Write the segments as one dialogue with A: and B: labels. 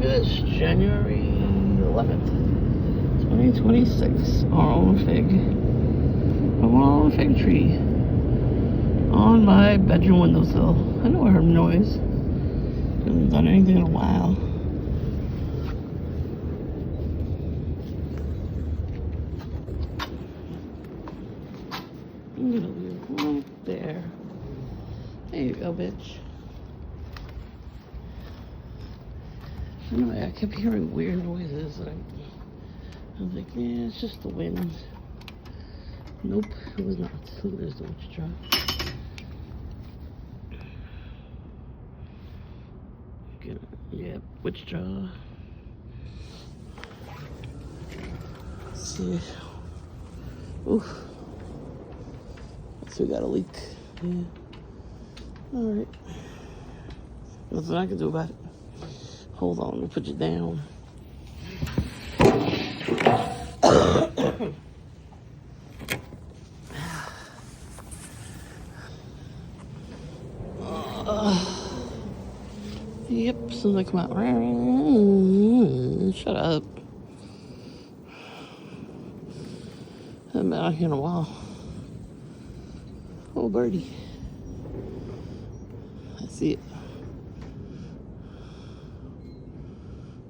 A: It's January 11th, 2026. Our own fig. From our own fig tree. On my bedroom windowsill. I know I heard noise. Haven't done anything in a while. I'm gonna leave it right there. There you go, bitch. Anyway, I kept hearing weird noises. And I was like, yeah, it's just the wind. Nope, it was not. Look, there's the witch jar. Yep, witch jar. Let's see. Oof. So we got a leak. Yeah. Alright. Nothing I can do about it. Hold on, we'll put you down. Yep, as soon as I come out. Shut up. I haven't been out here in a while. Oh, birdie. I see it.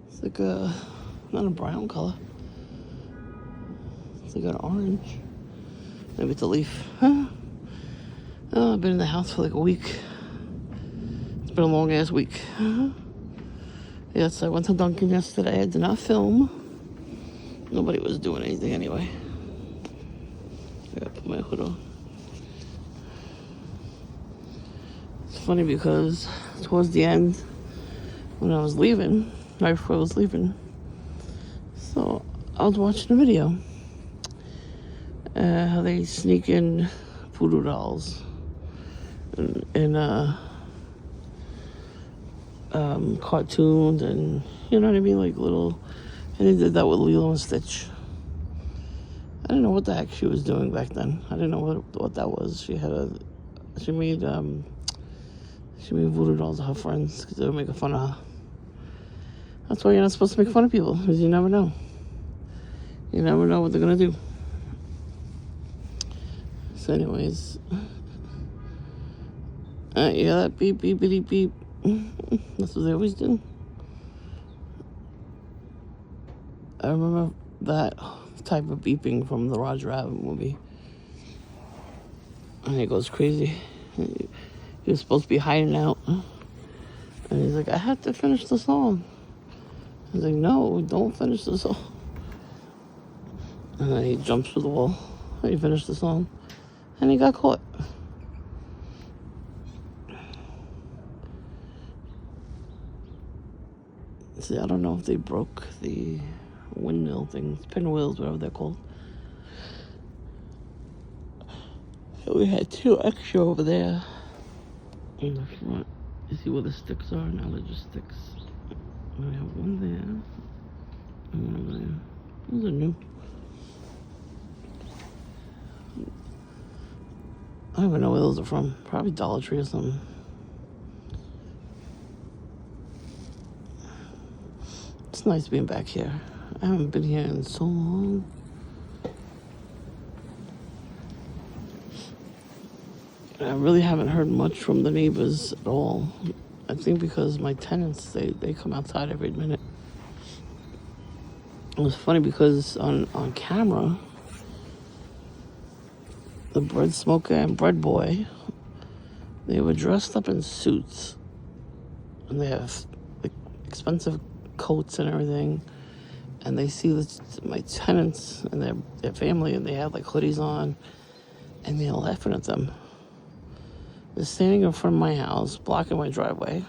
A: It's like a, not a brown color. It's like an orange. Maybe it's a leaf. Huh? Oh, I've been in the house for like a week. It's been a long ass week. Yes, I went to Dunkin' yesterday. I did not film. Nobody was doing anything anyway. I gotta put my hood on. It's funny because towards the end, when I was leaving, right before I was leaving, so I was watching a video. How they sneak in voodoo dolls and cartoons and, you know what I mean, like little, and they did that with Lilo and Stitch. I didn't know what the heck she was doing back then. I didn't know what that was. She made voodoo dolls of her friends because they were making fun of her. That's why you're not supposed to make fun of people, because you never know. You never know what they're gonna do. So anyways, yeah, that beep, beep, beep, beep. That's what they always do. I remember that type of beeping from the Roger Rabbit movie. And he goes crazy. He was supposed to be hiding out. And he's like, I have to finish the song. He's like, no, don't finish the song. And then he jumps through the wall. And he finished the song. And he got caught. See, I don't know if they broke the windmill things, pinwheels, whatever they're called. So we had two extra over there in the front. You see where the sticks are? Now they're just sticks. We have one there and one over there. Those are new. I don't even know where those are from. Probably Dollar Tree or something. It's nice being back here. I haven't been here in so long. I really haven't heard much from the neighbors at all. I think because my tenants, they come outside every minute. It was funny because on camera, the bread smoker and bread boy, they were dressed up in suits. And they have like expensive coats and everything. And they see my tenants and their family, and they have like hoodies on, and they're laughing at them. They're standing in front of my house, blocking my driveway,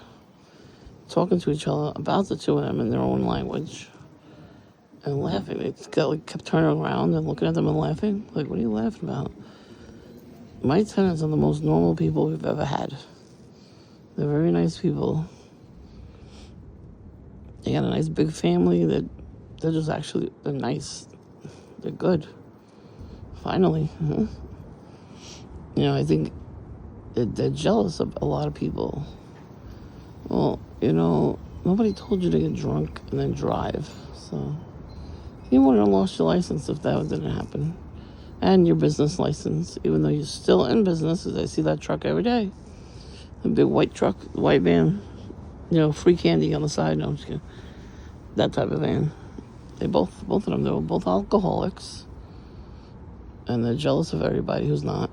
A: talking to each other about the two of them in their own language, and laughing. They kept turning around and looking at them and laughing. Like, what are you laughing about? My tenants are the most normal people we've ever had. They're very nice people. They got a nice big family. They're just actually, they're nice. They're good. Finally. You know, I think they're jealous of a lot of people. Well, you know, Nobody told you to get drunk and then drive. So you wouldn't have lost your license if that didn't happen. And your business license, even though you're still in business, because I see that truck every day. The big white truck, white van. Free candy on the side. No, I'm just kidding. That type of van. They both of them, they were both alcoholics. And they're jealous of everybody who's not.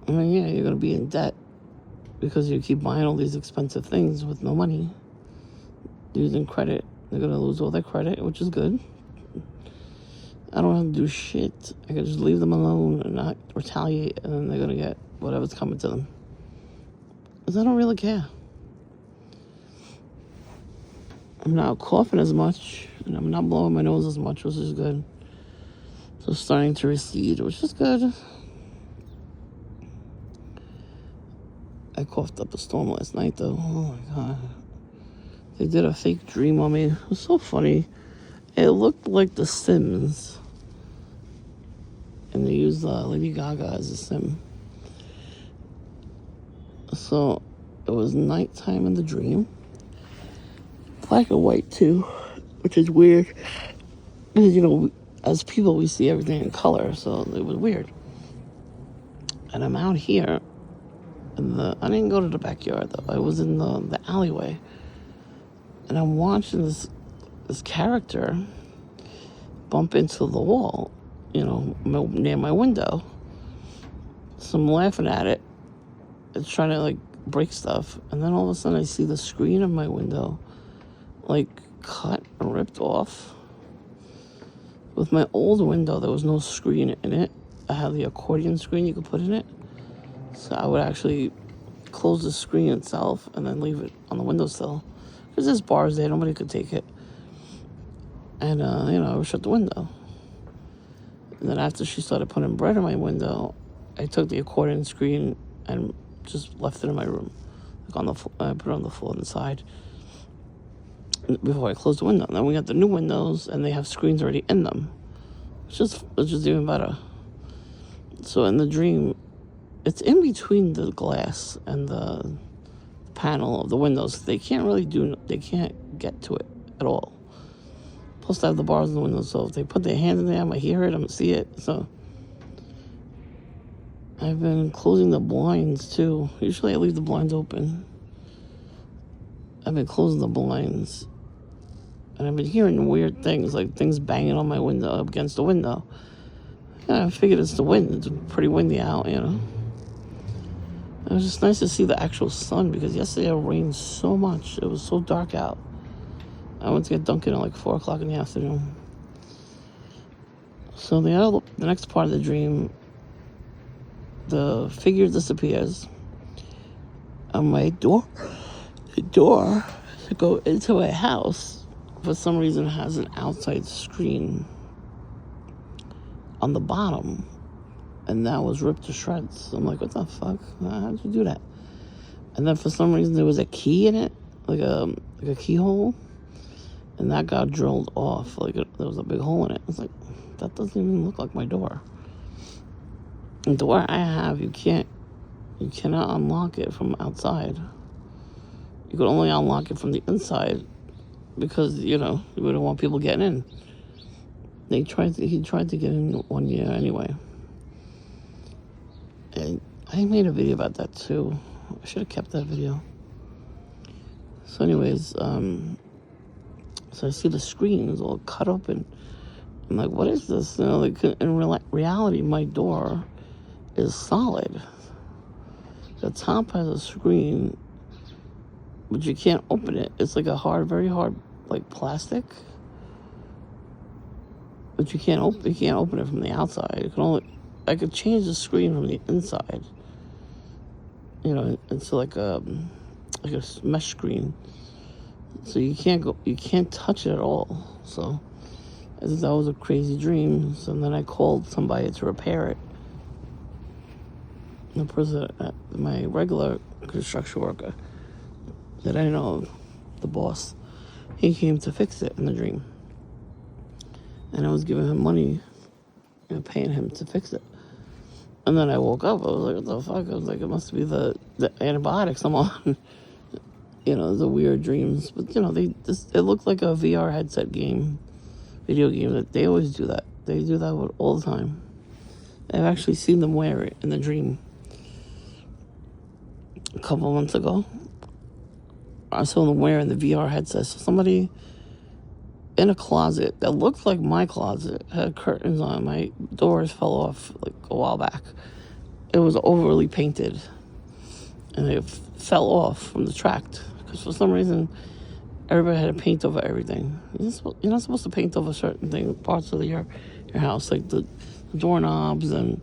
A: I mean, yeah, you're going to be in debt because you keep buying all these expensive things with no money. Using credit. They're going to lose all their credit, which is good. I don't have to do shit. I can just leave them alone and not retaliate, and then they're going to get whatever's coming to them. Because I don't really care. I'm not coughing as much, and I'm not blowing my nose as much, which is good. So starting to recede, which is good. I coughed up a storm last night, though. Oh, my God. They did a fake dream on me. It was so funny. It looked like The Sims. And they used Lady Gaga as a sim. So it was nighttime in the dream. Black and white, too. Which is weird. Because, as people, we see everything in color. So it was weird. And I'm out here. I didn't go to the backyard, though. I was in the alleyway. And I'm watching this character bump into the wall, near my window. So I'm laughing at it. It's trying to, break stuff. And then all of a sudden I see the screen of my window, cut and ripped off. With my old window, there was no screen in it. I had the accordion screen you could put in it. So I would actually close the screen itself and then leave it on the windowsill. Because there's bars there, nobody could take it. And, I would shut the window. And then after she started putting bread in my window, I took the accordion screen and just left it in my room. I put it on the floor on the side before I closed the window. And then we got the new windows, and they have screens already in them. It's just even better. So in the dream, it's in between the glass and the panel of the windows. They can't get to it at all. Plus, I have the bars in the window, so if they put their hand in there, I'm going to hear it, I'm going to see it. So I've been closing the blinds, too. Usually I leave the blinds open. I've been closing the blinds. And I've been hearing weird things, like things banging on my window, up against the window. Yeah, I figured it's the wind. It's pretty windy out, It was just nice to see the actual sun, because yesterday it rained so much. It was so dark out. I went to get Dunkin' at 4 o'clock in the afternoon. So the next part of the dream, the figure disappears. And my door to go into my house, for some reason, has an outside screen on the bottom. And that was ripped to shreds. So I'm like, what the fuck? How'd you do that? And then for some reason, there was a key in it, like a keyhole. And that got drilled off. There was a big hole in it. I was like, that doesn't even look like my door. The door I have, you cannot unlock it from outside. You could only unlock it from the inside because, you wouldn't want people getting in. He tried to get in 1 year anyway. And I made a video about that too. I should have kept that video. So anyways, so I see the screen is all cut open. I'm like, what is this? In reality, my door is solid. The top has a screen, but you can't open it. It's like a very hard, plastic. But you can't open it from the outside. I could change the screen from the inside. Into like a mesh screen. So you can't touch it at all. So I think that was a crazy dream. So then I called somebody to repair it. The person, my regular construction worker that I know, the boss, he came to fix it in the dream. And I was giving him money and paying him to fix it. And then I woke up, I was like, what the fuck? I was like, it must be the antibiotics I'm on. the weird dreams. But, it looked like a VR headset video game. That they always do that. They do that all the time. I've actually seen them wear it in the dream. A couple months ago, I saw them wearing the VR headset. So somebody in a closet that looked like my closet had curtains on. My doors fell off like a while back. It was overly painted, and it fell off from the tract because for some reason everybody had to paint over everything. You're not supposed to paint over certain parts of your house, like the doorknobs and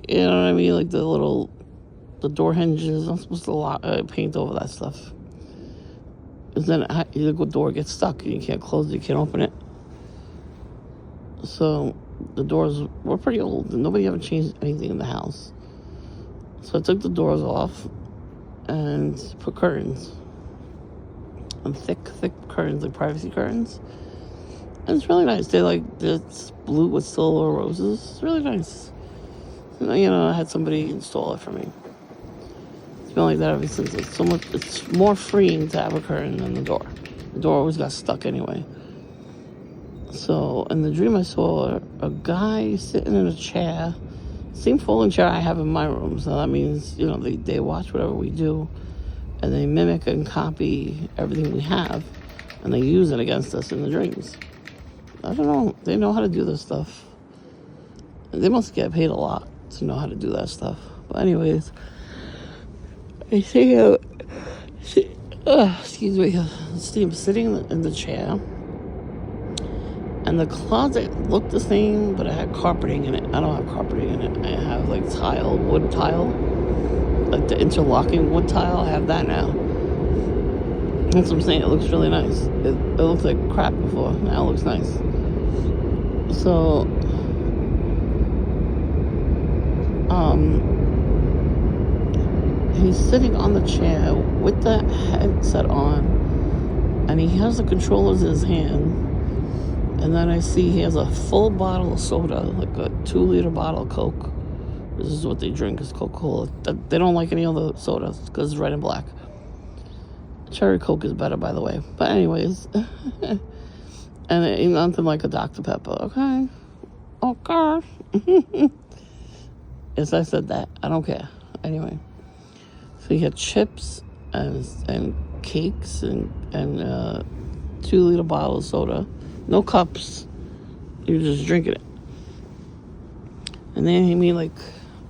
A: you know what I mean, like the door hinges. I'm supposed to paint over that stuff. Because then the door gets stuck and you can't close it, you can't open it. So the doors were pretty old and nobody ever changed anything in the house. So I took the doors off and put curtains. And thick curtains, like privacy curtains. And it's really nice. It's blue with silver roses. It's really nice. I had somebody install it for me. It's been like that ever since. It's more freeing to have a curtain than the door. The door always got stuck anyway. So in the dream I saw a guy sitting in a chair, same folding chair I have in my room. So that means, they watch whatever we do and they mimic and copy everything we have and they use it against us in the dreams. I don't know. They know how to do this stuff. They must get paid a lot to know how to do that stuff. But anyways, I see excuse me, see him sitting in the chair, and the closet looked the same, but it had carpeting in it. I don't have carpeting in it. I have like wood tile, like the interlocking wood tile. I have that now. That's what I'm saying. It looks really nice. It looked like crap before. Now it looks nice. So, he's sitting on the chair with the headset on, and he has the controllers in his hand, and then I see he has a full bottle of soda, like a 2-liter bottle of Coke. This is what they drink, is Coca-Cola. They don't like any other sodas, because it's red and black. Cherry Coke is better, by the way. But anyways, and it ain't nothing like a Dr. Pepper, okay? Yes, I said that. I don't care. Anyway. So you had chips and cakes and 2-liter bottle of soda. No cups. You're just drinking it. And then he made like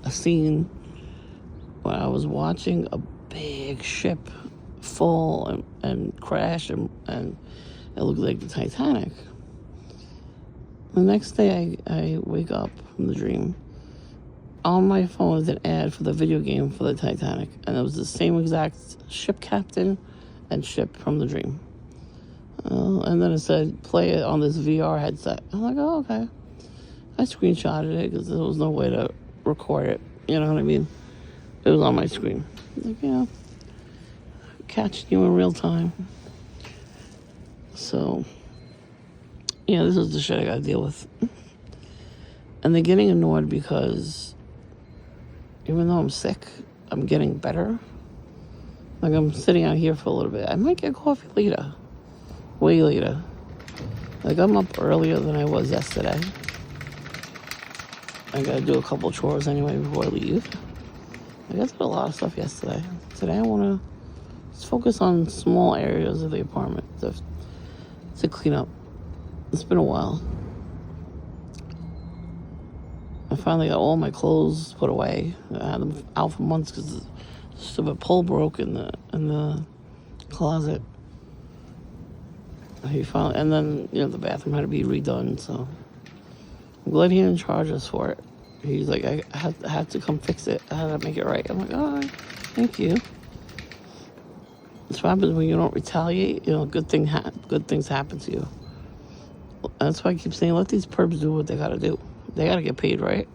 A: a scene when I was watching a big ship fall and crash and it looked like the Titanic. The next day I wake up from the dream. On my phone was an ad for the video game for the Titanic, and it was the same exact ship captain and ship from the dream. And then it said, play it on this VR headset. I'm like, oh, okay. I screenshotted it because there was no way to record it. You know what I mean? It was on my screen. Like, catching you in real time. So, this is the shit I gotta deal with. And they're getting annoyed because even though I'm sick, I'm getting better. Like, I'm sitting out here for a little bit. I might get coffee later. Way later. Like, I'm up earlier than I was yesterday. I gotta do a couple chores anyway before I leave. I did a lot of stuff yesterday. Today I wanna just focus on small areas of the apartment to clean up. It's been a while. I finally got all my clothes put away. I had them out for months because the stupid pole broke in the closet. And then the bathroom had to be redone. So I'm glad he didn't charge us for it. He's like, I had to come fix it. I had to make it right. I'm like, all right, thank you. That's what happens when you don't retaliate. Good things happen to you. That's why I keep saying, let these perps do what they gotta do. They gotta get paid, right?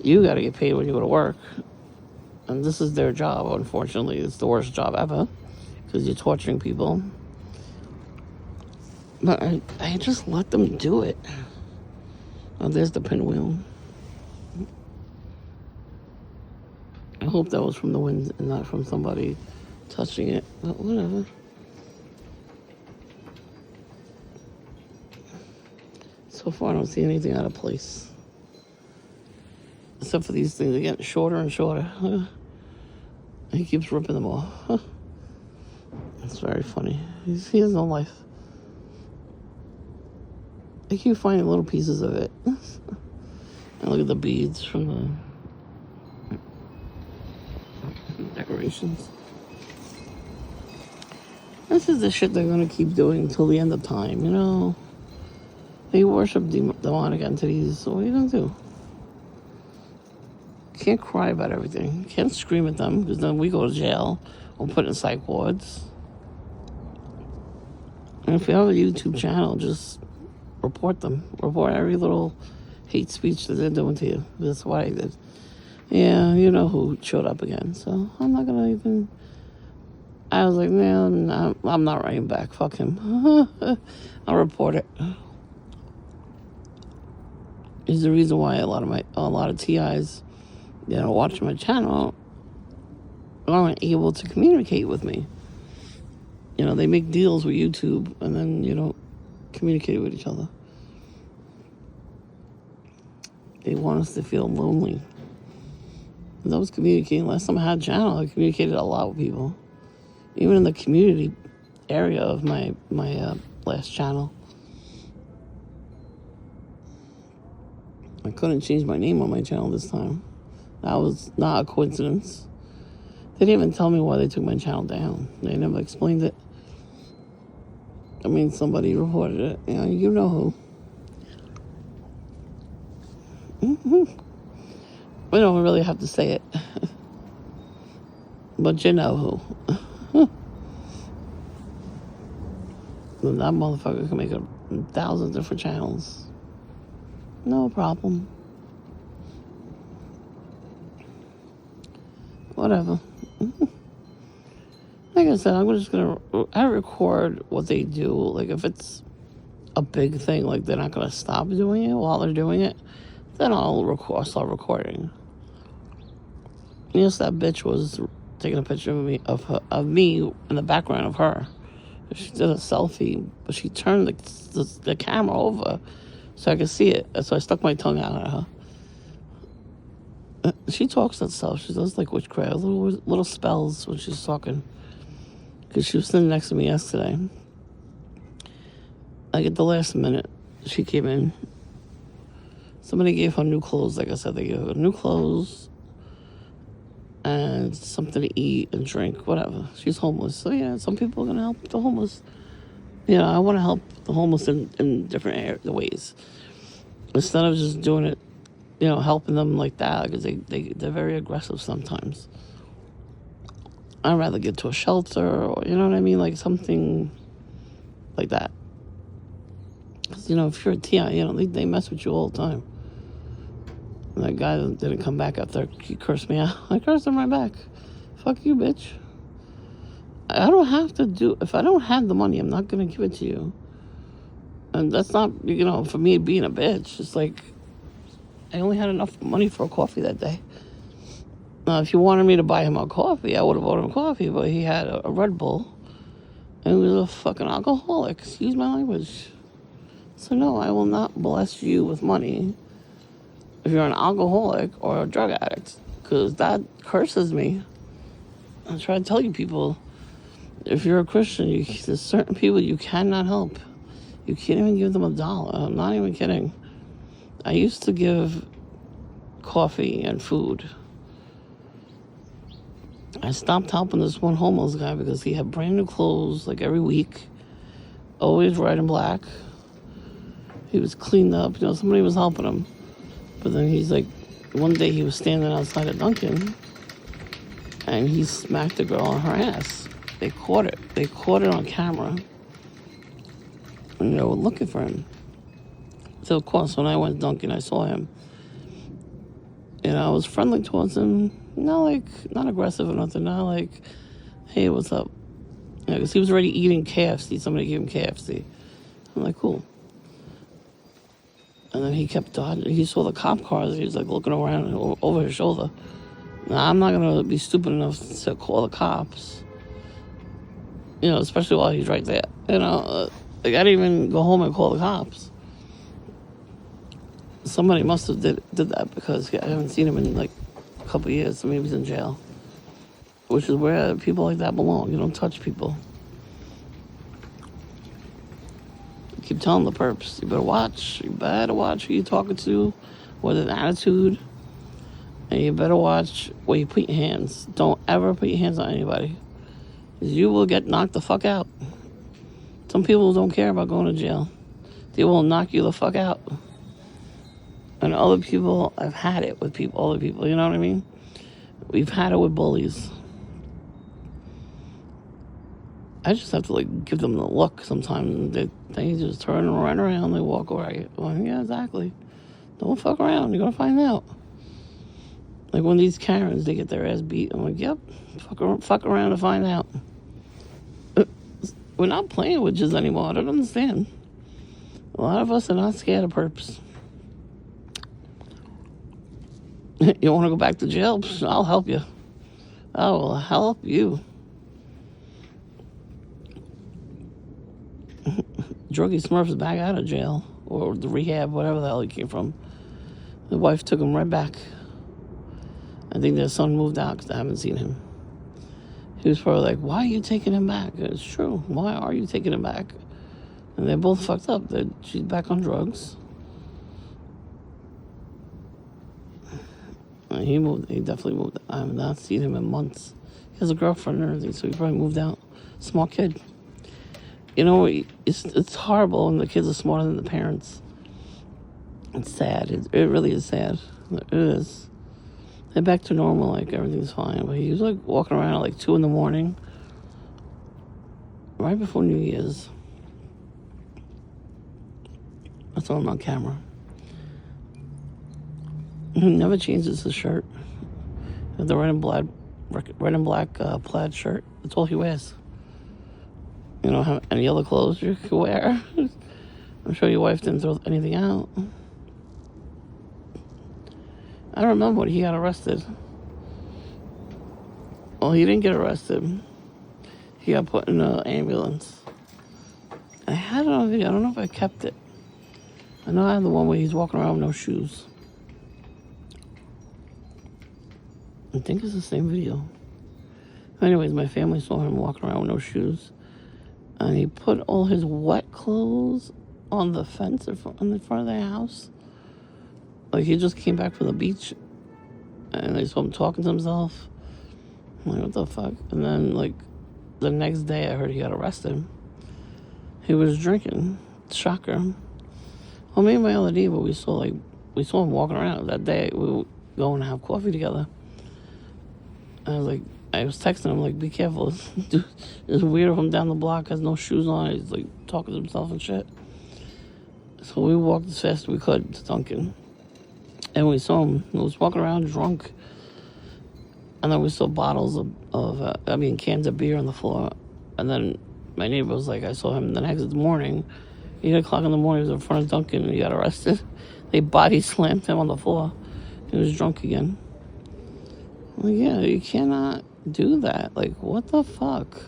A: You gotta get paid when you go to work. And this is their job, unfortunately. It's the worst job ever. Because you're torturing people. But I just let them do it. Oh, there's the pinwheel. I hope that was from the wind and not from somebody touching it, but whatever. So far, I don't see anything out of place. Except for these things, they're getting shorter and shorter. He keeps ripping them off. It's very funny. He has no life. I keep finding little pieces of it. And look at the beads from the decorations. This is the shit they're going to keep doing until the end of time, you know? They worship demonic entities, so what are you going to do? Can't cry about everything. Can't scream at them, because then we go to jail or put in psych wards. And if you have a YouTube channel, just report them. Report every little hate speech that they're doing to you. That's what I did. Yeah, you know who showed up again, so I'm not going to even... I was like, man, I'm not writing back. Fuck him. I'll report it. He's the reason why a lot of TIs, watching my channel, aren't able to communicate with me. They make deals with YouTube and then you don't communicate with each other. They want us to feel lonely. Because I was communicating last time I had a channel, I communicated a lot with people. Even in the community area of my last channel. I couldn't change my name on my channel this time. That was not a coincidence. They didn't even tell me why they took my channel down. They never explained it. I mean, somebody reported it. You know who. Mm-hmm. We don't really have to say it. But you know who. That motherfucker can make 1,000 different channels. No problem. Whatever. Like I said, I'm just going to record what they do. Like, if it's a big thing, like they're not going to stop doing it while they're doing it, then I'll start recording. Yes, that bitch was taking a picture of me in the background of her. She did a selfie, but she turned the camera over so I could see it. So I stuck my tongue out at her. She talks that stuff. She does like witchcraft, little spells when she's talking. Because she was sitting next to me yesterday. Like at the last minute, she came in. Somebody gave her new clothes. Like I said, they gave her new clothes and something to eat and drink, whatever. She's homeless. So yeah, some people are going to help the homeless. I want to help the homeless in different ways. Instead of just doing it, helping them like that, because they're very aggressive sometimes. I'd rather get to a shelter or, you know what I mean? Like something like that. Because, if you're a TI, they mess with you all the time. And that guy didn't come back after he cursed me out. I cursed him right back. Fuck you, bitch. I don't have to if I don't have the money, I'm not going to give it to you. And that's not, for me being a bitch. It's like, I only had enough money for a coffee that day. Now, if you wanted me to buy him a coffee, I would have bought him a coffee, but he had a Red Bull, and he was a fucking alcoholic. Excuse my language. So no, I will not bless you with money if you're an alcoholic or a drug addict, because that curses me. I try to tell you people, if you're a Christian, there's certain people you cannot help. You can't even give them $1. I'm not even kidding. I used to give coffee and food. I stopped helping this one homeless guy because he had brand new clothes like every week, always red and black. He was cleaned up, somebody was helping him. But then he's like, one day he was standing outside of Dunkin' and he smacked a girl on her ass. They caught it. They caught it on camera. And they were looking for him. So, of course, when I went to Dunkin', I saw him. And I was friendly towards him. Not aggressive or nothing. Not like, hey, what's up? Because he was already eating KFC. Somebody gave him KFC. I'm like, cool. And then he kept dodging. He saw the cop cars. He was like looking around over his shoulder. Now, I'm not going to be stupid enough to call the cops. especially while he's right there. Like I didn't even go home and call the cops. Somebody must have did that because I haven't seen him in like a couple of years, so maybe he's in jail. Which is where people like that belong. You don't touch people. I keep telling the perps, you better watch. You better watch who you're talking to, with an attitude. And you better watch where you put your hands. Don't ever put your hands on anybody. You will get knocked the fuck out. Some people don't care about going to jail. They will knock you the fuck out. And other people, I've had it with other people, you know what I mean? We've had it with bullies. I just have to like give them the look sometimes. They just turn and run around, they walk away. Well, yeah, exactly. Don't fuck around, you're gonna find out. Like when these Karens, they get their ass beat, I'm like, yep, fuck around to find out. We're not playing with just anymore, I don't understand. A lot of us are not scared of perps. You want to go back to jail? I'll help you. I will help you. Druggy Smurf's back out of jail. Or the rehab, whatever the hell he came from. The wife took him right back. I think their son moved out because I haven't seen him. He was probably like, why are you taking him back? It's true. Why are you taking him back? And they're both fucked up. She's back on drugs. He definitely moved. I have not seen him in months. He has a girlfriend and everything, so he probably moved out. Smart kid. It's horrible when the kids are smarter than the parents. It's sad. It really is sad. It is. They're back to normal, like everything's fine. But he was like walking around at like 2 a.m, right before New Year's. I saw him on camera. He never changes his shirt. The red and black plaid shirt. That's all he wears. You don't have any other clothes you can wear. I'm sure your wife didn't throw anything out. I remember when he got arrested. Well, he didn't get arrested. He got put in an ambulance. I had it on video. I don't know if I kept it. I know I have the one where he's walking around with no shoes. I think it's the same video. Anyways, my family saw him walking around with no shoes. And he put all his wet clothes on the fence in front of their house. Like, he just came back from the beach. And I saw him talking to himself. I'm like, what the fuck? And then, like, the next day I heard he got arrested. He was drinking. Shocker. Well, me and my other neighbor, we saw him walking around. That day, we would go and have coffee together. I was texting him, like, be careful. Dude, this weirdo from down the block has no shoes on. He's, like, talking to himself and shit. So we walked as fast as we could to Dunkin'. And we saw him. He was walking around drunk. And then we saw bottles cans of beer on the floor. And then my neighbor was like, I saw him the next morning. 8 o'clock in the morning, he was in front of Dunkin' and he got arrested. They body slammed him on the floor. He was drunk again. Like, yeah, you cannot do that. Like, what the fuck?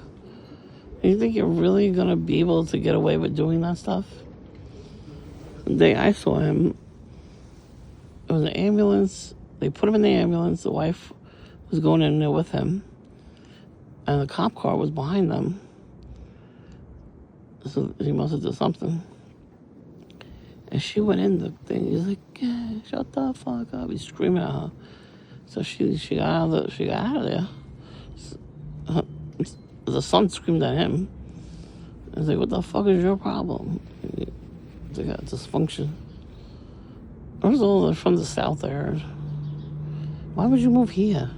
A: You think you're really gonna be able to get away with doing that stuff? The day I saw him, it was an ambulance. They put him in the ambulance. The wife was going in there with him. And the cop car was behind them. So he must have done something. And she went in the thing. He's like, yeah, shut the fuck up. He's screaming at her. So she got out of there. The son screamed at him. I was like, what the fuck is your problem? They got dysfunction. First of all, they're from the South, I heard. Why would you move here?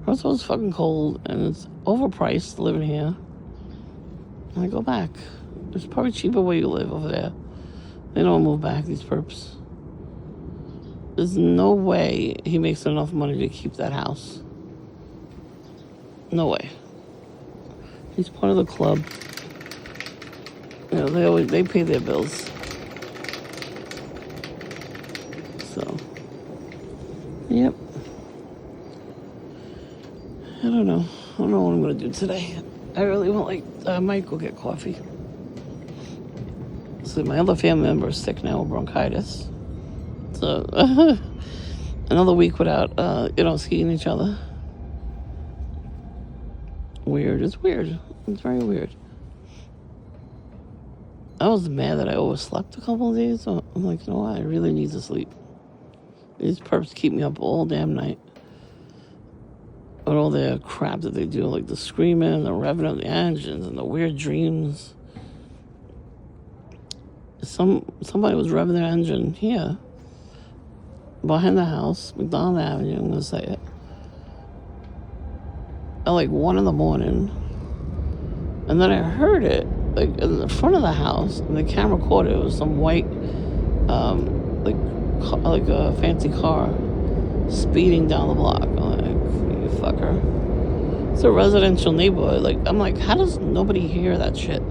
A: First of all, it's fucking cold, and it's overpriced living here. I go back. It's probably cheaper where you live over there. They don't move back, these perps. There's no way he makes enough money to keep that house. No way. He's part of the club. They pay their bills. So, yep. I don't know what I'm gonna do today. I really want, like, I might go get coffee. So my other family member is sick now with bronchitis. So another week without, seeing each other. Weird. It's weird. It's very weird. I was mad that I overslept a couple of days. So I'm like, you know what? I really need to sleep. These perps keep me up all damn night. With all their crap that they do, like the screaming, the revving of the engines, and the weird dreams. Somebody was revving their engine here, behind the house, McDonald Avenue, I'm going to say it, at like 1 in the morning. And then I heard it, like, in the front of the house, and the camera caught it. It was some white, like a fancy car speeding down the block. I'm like, you fucker. It's a residential neighborhood. Like, I'm like, how does nobody hear that shit?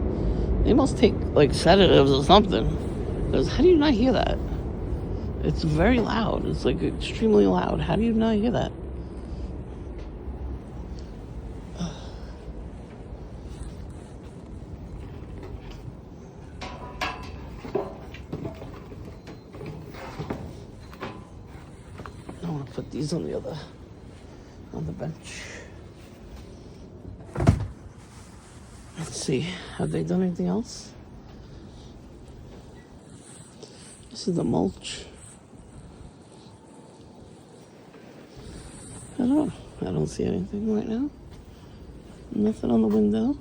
A: They must take, like, sedatives or something. Because how do you not hear that? It's very loud. It's, like, extremely loud. How do you not hear that? I want to put these on the bench. Let's see. Have they done anything else? This is the mulch. I don't know. I don't see anything right now. Nothing on the window.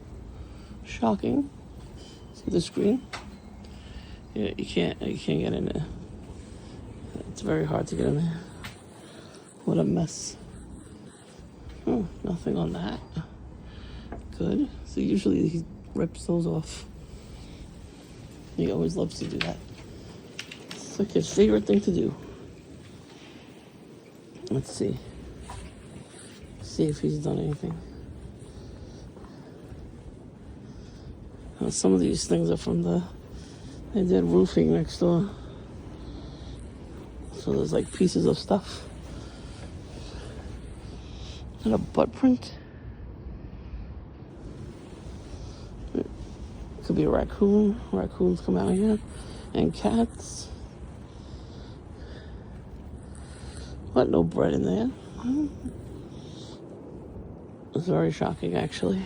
A: Shocking. See the screen? Yeah, you can't get in there. It's very hard to get in there. What a mess. Oh, nothing on that. Good. So usually he rips those off. He always loves to do that. It's like his favorite thing to do. Let's see. See if he's done anything. Some of these things are from they did roofing next door. So there's like pieces of stuff. And a butt print. It could be a raccoon. Raccoons come out here. And cats. But no bread in there. It's very shocking, actually.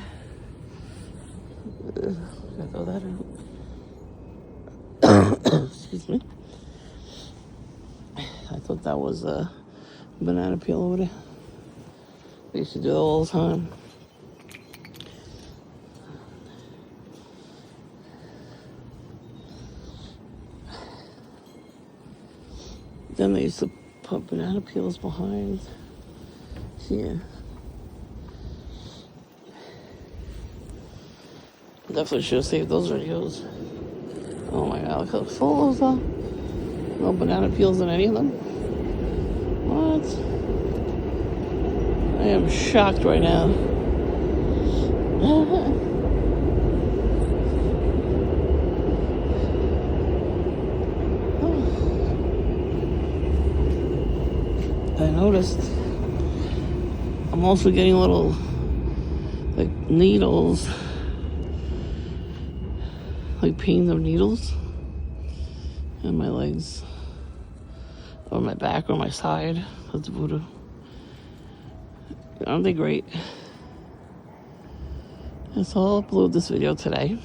A: Gotta throw that out. Excuse me. I thought that was a banana peel over there. I used to do that all the time. Then they used to put banana peels behind here. Definitely should have saved those videos. Oh my god, look how full those are. No banana peels in any of them. What? I am shocked right now. I noticed I'm also getting little, like, needles, like pains of needles in my legs, or my back, or my side. That's voodoo. Aren't they great? And so I'll upload this video today.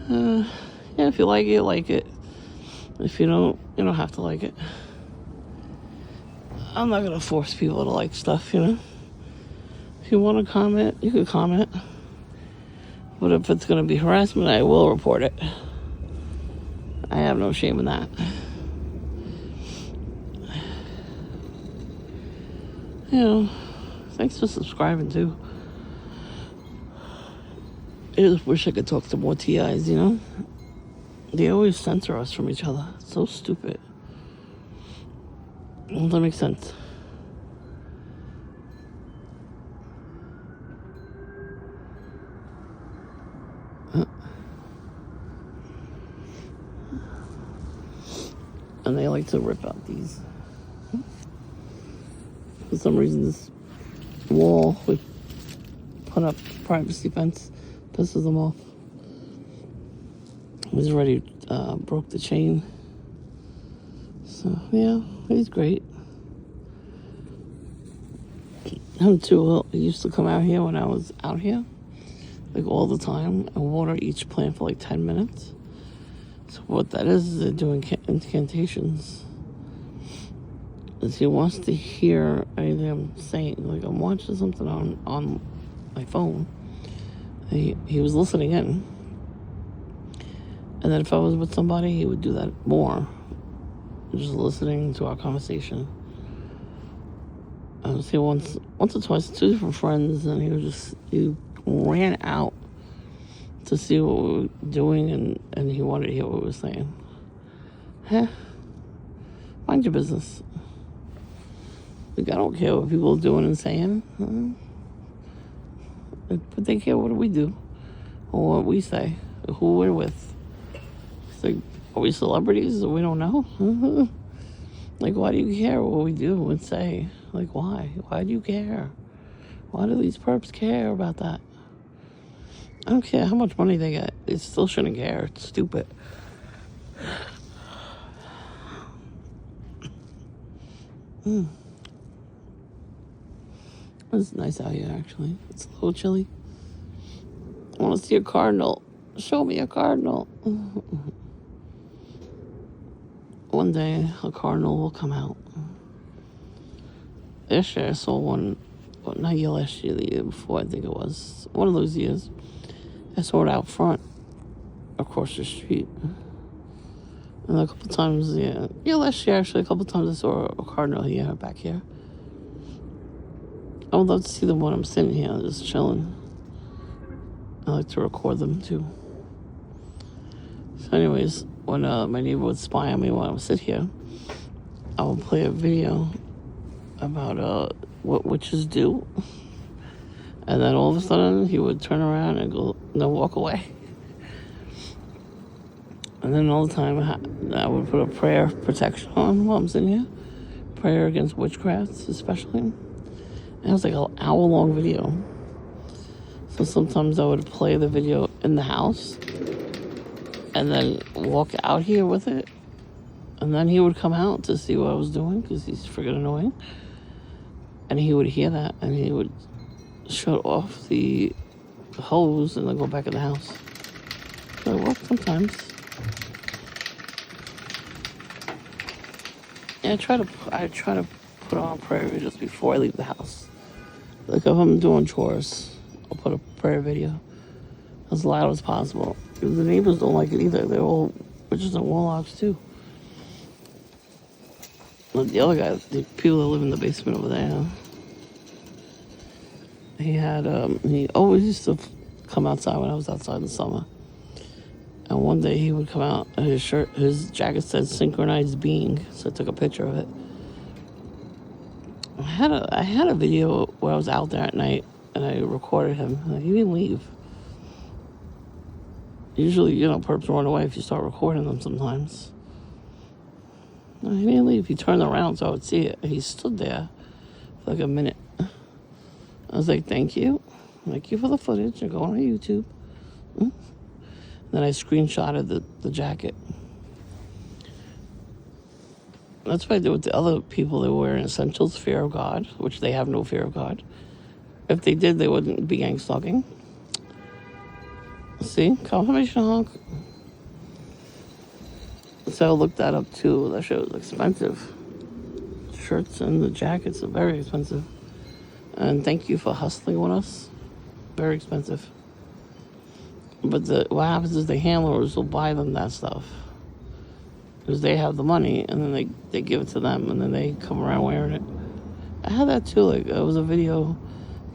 A: Yeah, if you like it, like it. If you don't, you don't have to like it. I'm not gonna force people to like stuff, you know. If you want to comment, you can comment. But if it's gonna be harassment, I will report it. I have no shame in that. You know, thanks for subscribing too. I just wish I could talk to more TIs, you know. They always censor us from each other. It's so stupid. Does that make sense? And they like to rip out these. For some reason, this wall with put up privacy fence. Pisses them off. He's already broke the chain. So, yeah, he's great. Him too, he used to come out here when I was out here, like all the time, and water each plant for like 10 minutes. So what that is they're doing incantations. Is he wants to hear anything I'm saying. Like I'm watching something on my phone. He was listening in. And then if I was with somebody, he would do that more. Just listening to our conversation. I was here once or twice, 2 different friends, and he ran out to see what we were doing, and he wanted to hear what we were saying. Mind your business. Like, I don't care what people are doing and saying. But they care what we do, or what we say, or who we're with. It's like, are we celebrities that we don't know? Like, why do you care what we do and say? Like, why? Why do you care? Why do these perps care about that? I don't care how much money they get. They still shouldn't care. It's stupid. It's nice out here, actually. It's a little chilly. I want to see a cardinal. Show me a cardinal. One day, a cardinal will come out. Yesterday, I saw one, well, not last year, the year before, I think it was. One of those years. I saw it out front, across the street. And a couple times, last year, actually, a couple times I saw a cardinal here, back here. I would love to see them when I'm sitting here, just chilling. I like to record them, too. So anyways, when my neighbor would spy on me while I would sit here, I would play a video about what witches do. And then all of a sudden, he would turn around and walk away. And then all the time, I would put a prayer of protection on while I'm sitting here. Prayer against witchcrafts, especially. And it was like an hour-long video. So sometimes I would play the video in the house and then walk out here with it. And then he would come out to see what I was doing because he's freaking annoying. And he would hear that and he would shut off the hose and then go back in the house. So it works sometimes. Yeah, I try to put on prayer videos before I leave the house. Like if I'm doing chores, I'll put a prayer video as loud as possible. Because the neighbors don't like it either. They're all witches and warlocks too. But the other guy, the people that live in the basement over there, he always used to come outside when I was outside in the summer. And one day he would come out and his jacket said synchronized being. So I took a picture of it. I had a video where I was out there at night and I recorded him. He didn't leave. Usually, perps run away if you start recording them sometimes. No, he didn't leave. He turned around so I would see it. And he stood there for like a minute. I was like, thank you. Thank you for the footage. You're going on YouTube. Then I screenshotted the jacket. That's what I did with the other people that were in Essentials, Fear of God, which they have no fear of God. If they did, they wouldn't be gang stalking. See? Confirmation honk. So I looked that up too. That shit was expensive. Shirts and the jackets are very expensive. And thank you for hustling with us. Very expensive. But what happens is the handlers will buy them that stuff. Because they have the money, and then they give it to them, and then they come around wearing it. I had that too. Like, it was a video.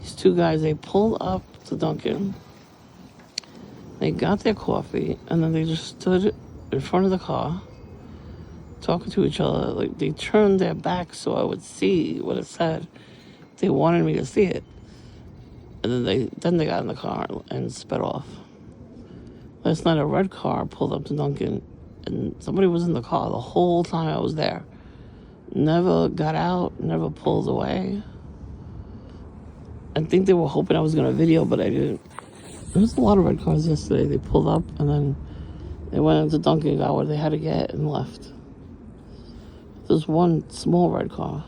A: These 2 guys, they pulled up to Dunkin'. They got their coffee, and then they just stood in front of the car, talking to each other. Like, they turned their back so I would see what it said. They wanted me to see it. And then they got in the car and sped off. Last night, a red car pulled up to Dunkin', and somebody was in the car the whole time I was there. Never got out, never pulled away. I think they were hoping I was going to video, but I didn't. There was a lot of red cars yesterday. They pulled up and then they went into Dunkin', got what they had to get, and left. There's one small red car.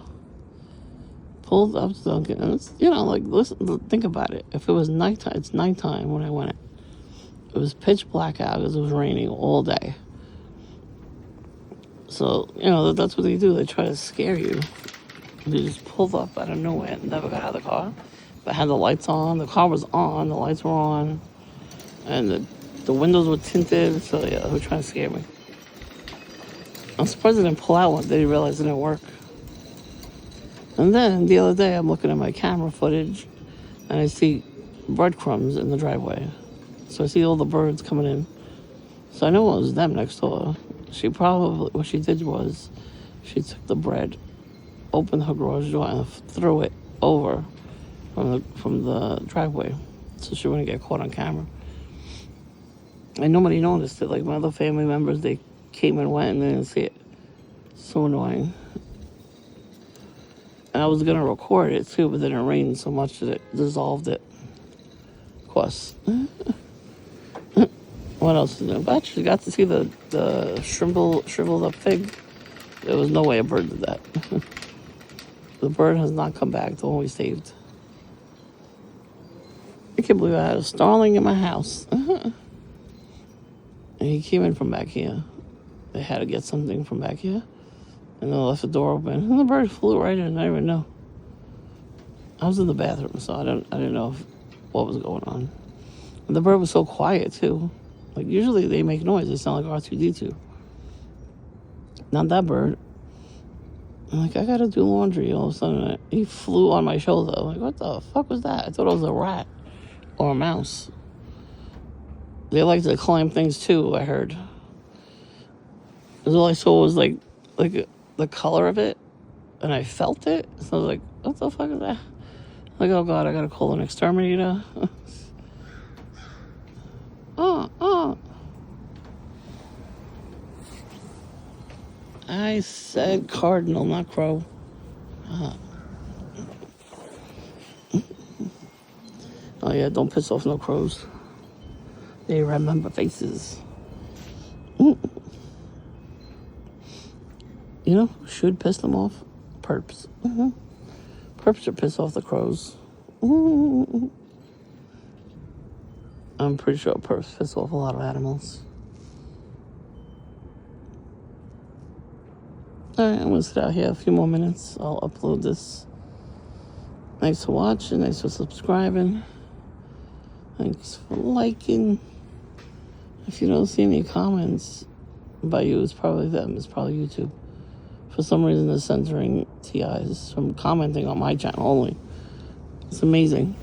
A: Pulled up to Dunkin', and it's, listen, think about it. If it was nighttime, it's nighttime when I went. It was pitch black out because it was raining all day. So, that's what they do. They try to scare you. They just pulled up out of nowhere and never got out of the car. But had the lights on. The car was on. The lights were on. And the windows were tinted. So, yeah, they were trying to scare me. I'm surprised they didn't pull out one. They didn't realize it didn't work. And then the other day, I'm looking at my camera footage, and I see breadcrumbs in the driveway. So I see all the birds coming in. So I know it was them next door. What she did was, she took the bread, opened her garage door, and threw it over from the driveway, so she wouldn't get caught on camera. And nobody noticed it. Like my other family members, they came and went, and they didn't see it. So annoying. And I was gonna record it too, but then it rained so much that it dissolved it. Of course. What else is new? I actually got to see the shriveled up pig. There was no way a bird did that. The bird has not come back, the one we saved. I can't believe I had a starling in my house. And he came in from back here. They had to get something from back here. And they left the door open. And the bird flew right in. I didn't even know. I was in the bathroom, so I didn't know what was going on. And the bird was so quiet, too. Like, usually they make noise. They sound like R2-D2. Not that bird. I'm like, I gotta do laundry. All of a sudden, he flew on my shoulder. I'm like, what the fuck was that? I thought it was a rat or a mouse. They like to climb things, too, I heard. Because all I saw was, like the color of it, and I felt it. So I was like, what the fuck is that? Like, oh God, I gotta call an exterminator. I said cardinal, not crow. Oh yeah, don't piss off no crows. They remember faces. Should piss them off? Perps. Perps should piss off the crows. I'm pretty sure perps piss off a lot of animals. Alright, I'm going to sit out here a few more minutes. I'll upload this. Thanks for watching. Thanks for subscribing. Thanks for liking. If you don't see any comments by you, it's probably them. It's probably YouTube. For some reason, they're censoring TIs from commenting on my channel only. It's amazing.